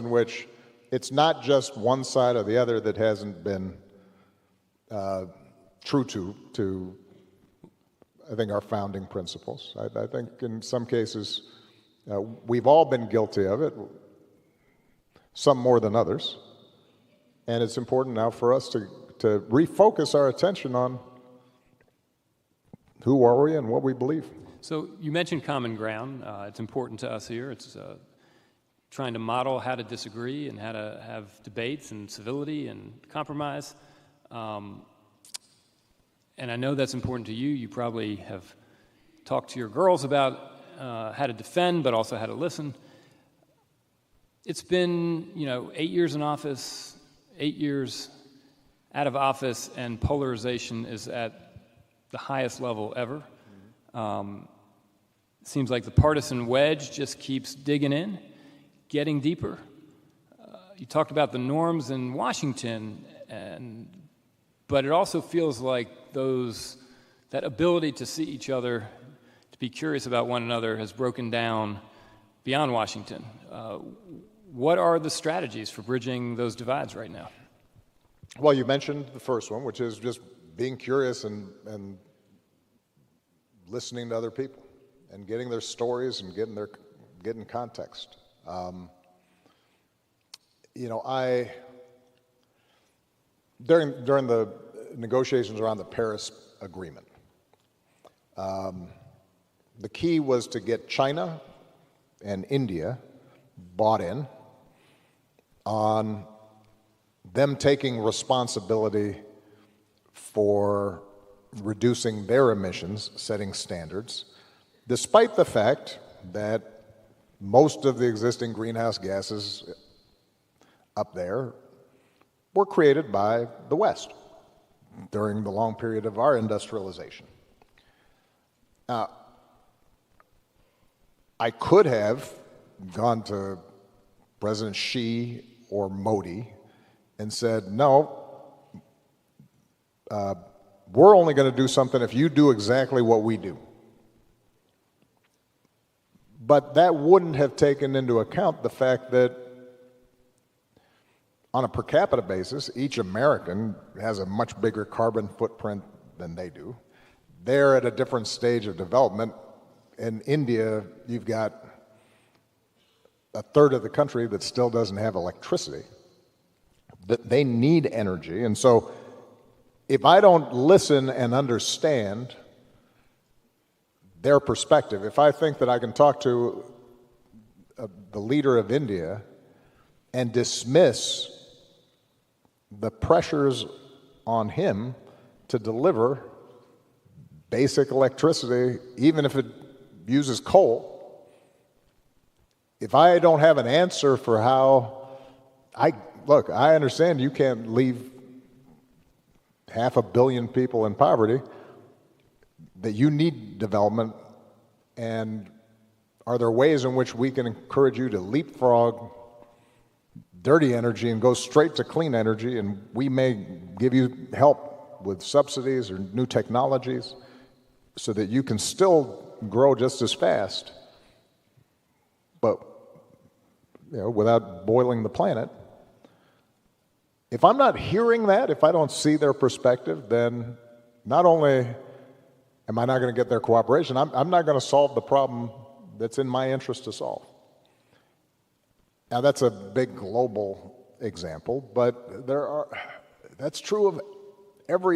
in which it's not just one side or the other that hasn't been true to I think our founding principles. I think in some cases we've all been guilty of it, some more than others, and it's important now for us to refocus our attention on who are we and what we believe. So you mentioned common ground. It's important to us here. It's trying to model how to disagree and how to have debates and civility and compromise. And I know that's important to you. You probably have talked to your girls about how to defend, but also how to listen. It's been, 8 years in office, 8 years out of office, and polarization is at the highest level ever. Seems like the partisan wedge just keeps digging in, getting deeper. You talked about the norms in Washington, but it also feels like that ability to see each other, to be curious about one another, has broken down beyond Washington. What are the strategies for bridging those divides right now? Well, you mentioned the first one, which is just being curious and listening to other people and getting their stories and getting context. During the negotiations around the Paris Agreement, the key was to get China and India bought in on them taking responsibility for reducing their emissions, setting standards, despite the fact that most of the existing greenhouse gases up there were created by the West during the long period of our industrialization. Now, I could have gone to President Xi or Modi and said, no, we're only going to do something if you do exactly what we do. But that wouldn't have taken into account the fact that on a per capita basis, each American has a much bigger carbon footprint than they do. They're at a different stage of development. In India, you've got a third of the country that still doesn't have electricity. They need energy. And so if I don't listen and understand their perspective, if I think that I can talk to the leader of India and dismiss the pressures on him to deliver basic electricity, even if it uses coal, if I don't have an answer for how I understand you can't leave 500 million people in poverty, that you need development, and are there ways in which we can encourage you to leapfrog dirty energy and go straight to clean energy, and we may give you help with subsidies or new technologies so that you can still grow just as fast, but without boiling the planet. If I'm not hearing that, if I don't see their perspective, then not only am I not going to get their cooperation, I'm not going to solve the problem that's in my interest to solve. Now, that's a big global example, but that's true of every